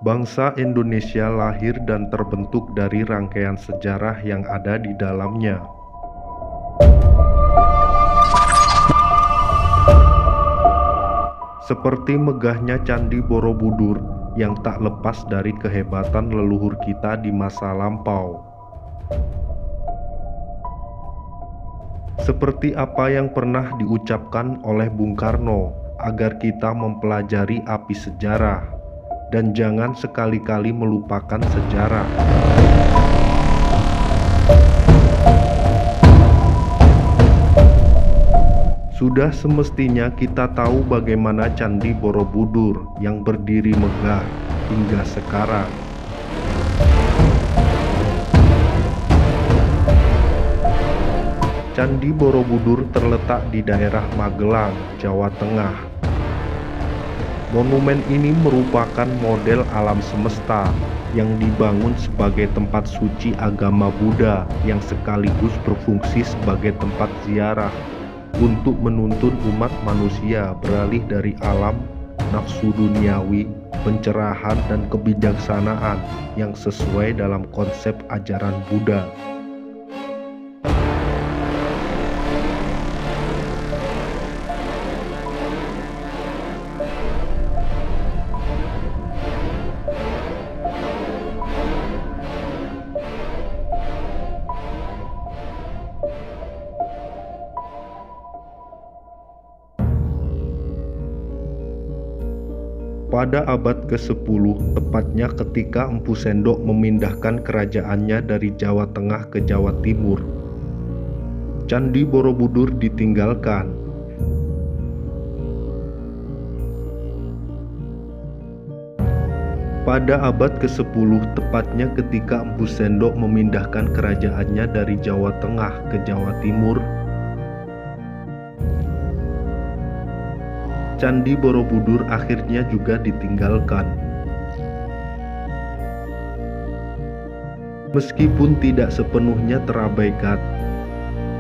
Bangsa Indonesia lahir dan terbentuk dari rangkaian sejarah yang ada di dalamnya. Seperti megahnya Candi Borobudur yang tak lepas dari kehebatan leluhur kita di masa lampau. Seperti apa yang pernah diucapkan oleh Bung Karno, agar kita mempelajari api sejarah dan jangan sekali-kali melupakan sejarah. Sudah semestinya kita tahu bagaimana Candi Borobudur yang berdiri megah hingga sekarang. Candi Borobudur terletak di daerah Magelang, Jawa Tengah. Monumen ini merupakan model alam semesta yang dibangun sebagai tempat suci agama Buddha yang sekaligus berfungsi sebagai tempat ziarah untuk menuntun umat manusia beralih dari alam nafsu duniawi, pencerahan dan kebijaksanaan yang sesuai dalam konsep ajaran Buddha. Pada abad ke-10, tepatnya ketika Empu Sendok memindahkan kerajaannya dari Jawa Tengah ke Jawa Timur, Candi Borobudur ditinggalkan. Pada abad ke-10, tepatnya ketika Empu Sendok memindahkan kerajaannya dari Jawa Tengah ke Jawa Timur, Candi Borobudur akhirnya juga ditinggalkan. Meskipun tidak sepenuhnya terabaikan,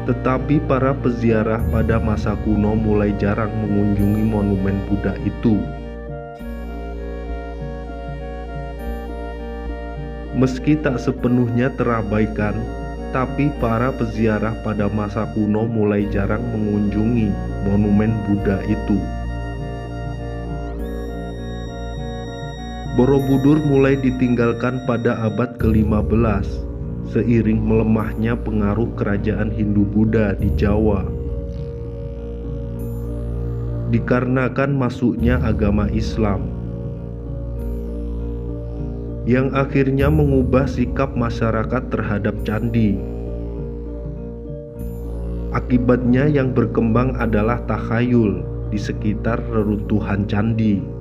tetapi para peziarah pada masa kuno mulai jarang mengunjungi monumen Buddha itu. Meski tak sepenuhnya terabaikan, tapi para peziarah pada masa kuno mulai jarang mengunjungi monumen Buddha itu. Borobudur mulai ditinggalkan pada abad ke-15 seiring melemahnya pengaruh kerajaan Hindu-Buddha di Jawa. Dikarenakan masuknya agama Islam yang akhirnya mengubah sikap masyarakat terhadap candi. Akibatnya yang berkembang adalah takhayul di sekitar reruntuhan candi.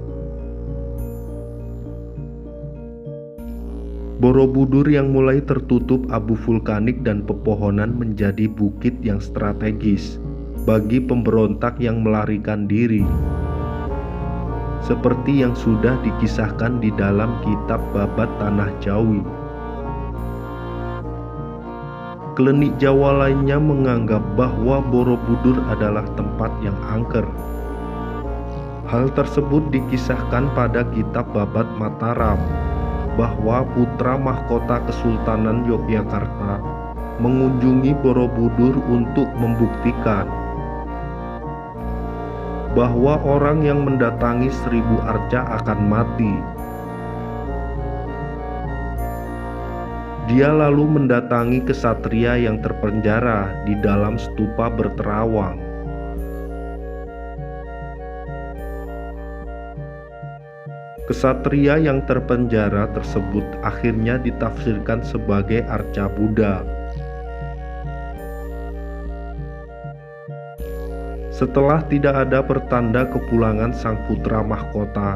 Borobudur yang mulai tertutup abu vulkanik dan pepohonan menjadi bukit yang strategis bagi pemberontak yang melarikan diri, seperti yang sudah dikisahkan di dalam kitab Babat Tanah Jawi. Klenik Jawa lainnya menganggap bahwa Borobudur adalah tempat yang angker. Hal tersebut dikisahkan pada kitab Babat Mataram, bahwa putra mahkota Kesultanan Yogyakarta mengunjungi Borobudur untuk membuktikan bahwa orang yang mendatangi 1000 arca akan mati. Dia lalu mendatangi kesatria yang terpenjara di dalam stupa berterawang. Kesatria yang terpenjara tersebut akhirnya ditafsirkan sebagai arca Buddha. Setelah tidak ada pertanda kepulangan sang putra mahkota,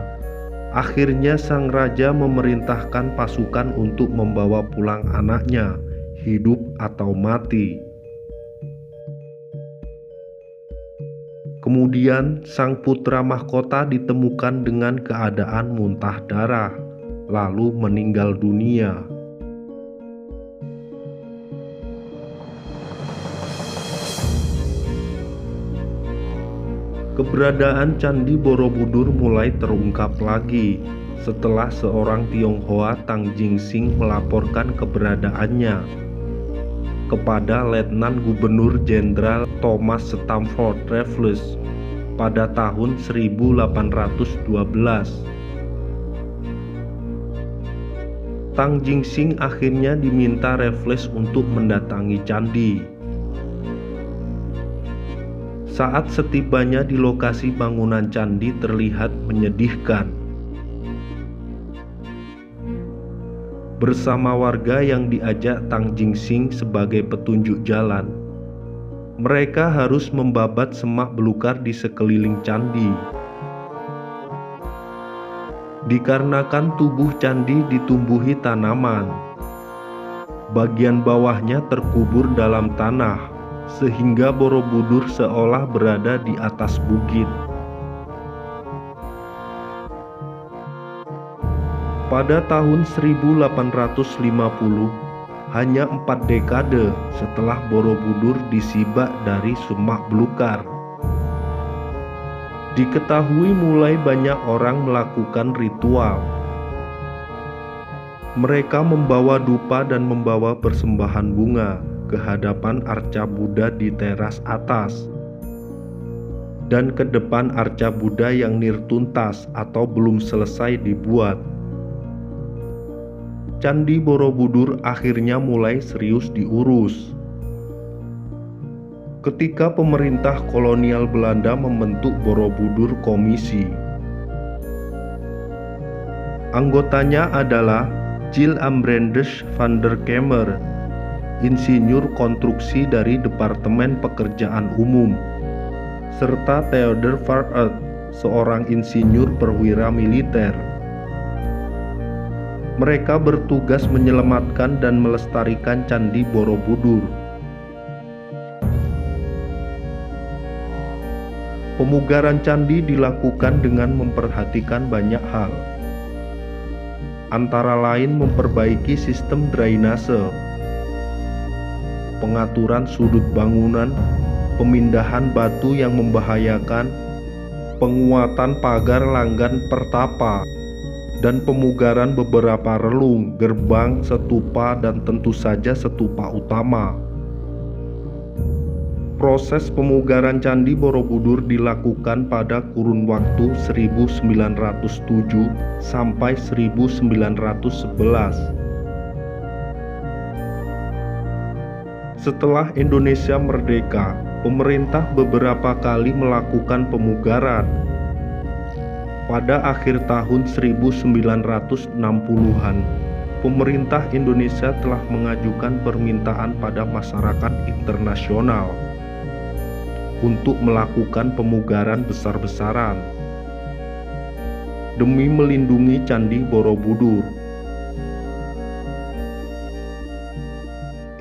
akhirnya sang raja memerintahkan pasukan untuk membawa pulang anaknya, hidup atau mati. Kemudian sang putra mahkota ditemukan dengan keadaan muntah darah, lalu meninggal dunia. Keberadaan Candi Borobudur mulai terungkap lagi setelah seorang Tionghoa Tang Jingsing melaporkan keberadaannya kepada Letnan Gubernur Jenderal Thomas Stamford Raffles pada tahun 1812. Tang Jingsing akhirnya diminta Raffles untuk mendatangi candi. Saat setibanya di lokasi bangunan candi terlihat menyedihkan. Bersama warga yang diajak Tang Jingsing sebagai petunjuk jalan, mereka harus membabat semak belukar di sekeliling candi. Dikarenakan tubuh candi ditumbuhi tanaman, bagian bawahnya terkubur dalam tanah, sehingga Borobudur seolah berada di atas bukit. Pada tahun 1850, hanya 4 dekade setelah Borobudur disibak dari semak belukar, diketahui mulai banyak orang melakukan ritual. Mereka membawa dupa dan membawa persembahan bunga ke hadapan arca Buddha di teras atas dan ke depan arca Buddha yang nirtuntas atau belum selesai dibuat. Candi Borobudur akhirnya mulai serius diurus ketika pemerintah kolonial Belanda membentuk Borobudur Komisi. Anggotanya adalah Giel Ambrandus van der Kamer, insinyur konstruksi dari Departemen Pekerjaan Umum, serta Theodor van Eert, seorang insinyur perwira militer. Mereka bertugas menyelamatkan dan melestarikan Candi Borobudur. Pemugaran candi dilakukan dengan memperhatikan banyak hal, antara lain memperbaiki sistem drainase, pengaturan sudut bangunan, pemindahan batu yang membahayakan, penguatan pagar langgan pertapa, dan pemugaran beberapa relung, gerbang, stupa, dan tentu saja stupa utama. Proses pemugaran Candi Borobudur dilakukan pada kurun waktu 1907 sampai 1911. Setelah Indonesia merdeka, pemerintah beberapa kali melakukan pemugaran. Pada akhir tahun 1960-an, pemerintah Indonesia telah mengajukan permintaan pada masyarakat internasional untuk melakukan pemugaran besar-besaran demi melindungi Candi Borobudur.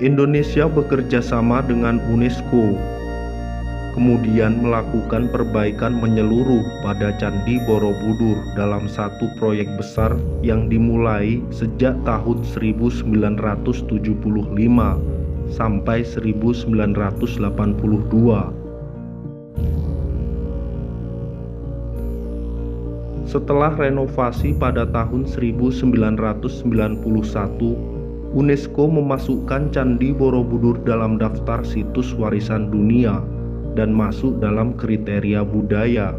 Indonesia bekerja sama dengan UNESCO, kemudian melakukan perbaikan menyeluruh pada Candi Borobudur dalam satu proyek besar yang dimulai sejak tahun 1975 sampai 1982. Setelah renovasi pada tahun 1991, UNESCO memasukkan Candi Borobudur dalam daftar situs warisan dunia dan masuk dalam kriteria budaya.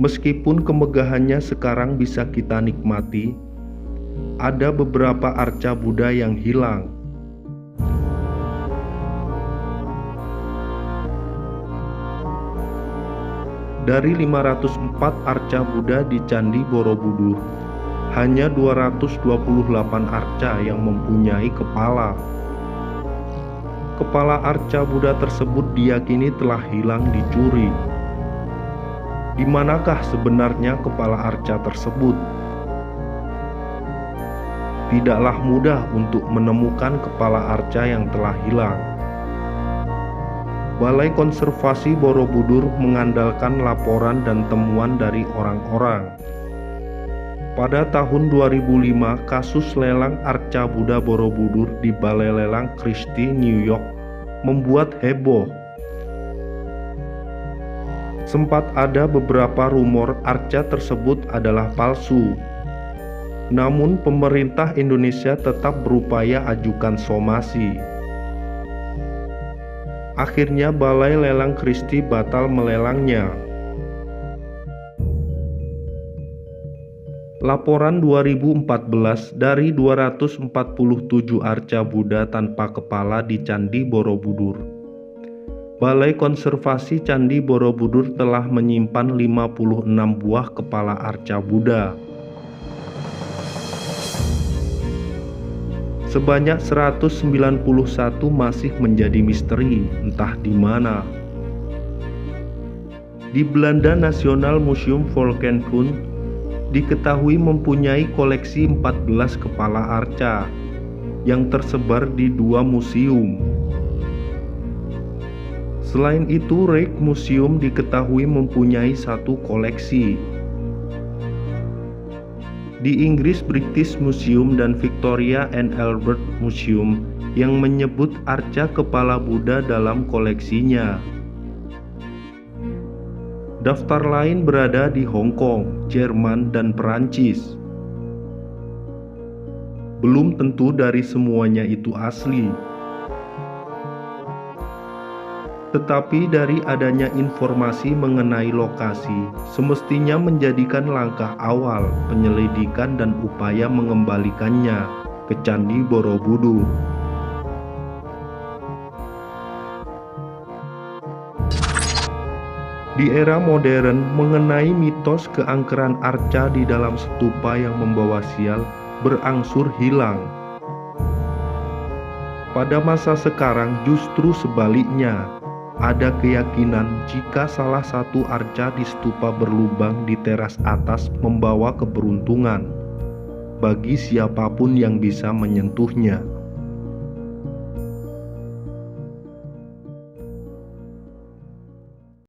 Meskipun kemegahannya sekarang bisa kita nikmati, ada beberapa arca Buddha yang hilang. Dari 504 arca Buddha di Candi Borobudur, hanya 228 arca yang mempunyai kepala. Kepala arca Buddha tersebut diyakini telah hilang dicuri. Di manakah sebenarnya kepala arca tersebut? Tidaklah mudah untuk menemukan kepala arca yang telah hilang. Balai Konservasi Borobudur mengandalkan laporan dan temuan dari orang-orang. Pada tahun 2005, kasus lelang arca Buddha Borobudur di Balai Lelang Christie, New York membuat heboh. Sempat ada beberapa rumor arca tersebut adalah palsu. Namun pemerintah Indonesia tetap berupaya ajukan somasi. Akhirnya Balai Lelang Christie batal melelangnya. Laporan 2014 dari 247 arca Buddha tanpa kepala di Candi Borobudur. Balai Konservasi Candi Borobudur telah menyimpan 56 buah kepala arca Buddha. Sebanyak 191 masih menjadi misteri, entah di mana. Di Belanda, National Museum Volkenkunde diketahui mempunyai koleksi 14 kepala arca yang tersebar di 2 museum. Selain itu, Rijksmuseum diketahui mempunyai 1 koleksi. Di Inggris, British Museum dan Victoria and Albert Museum yang menyebut arca kepala Buddha dalam koleksinya. Daftar lain berada di Hong Kong, Jerman, dan Perancis. Belum tentu dari semuanya itu asli. Tetapi dari adanya informasi mengenai lokasi, semestinya menjadikan langkah awal penyelidikan dan upaya mengembalikannya ke Candi Borobudur. Di era modern, mengenai mitos keangkeran arca di dalam stupa yang membawa sial berangsur hilang. Pada masa sekarang justru sebaliknya, ada keyakinan jika salah satu arca di stupa berlubang di teras atas membawa keberuntungan bagi siapapun yang bisa menyentuhnya.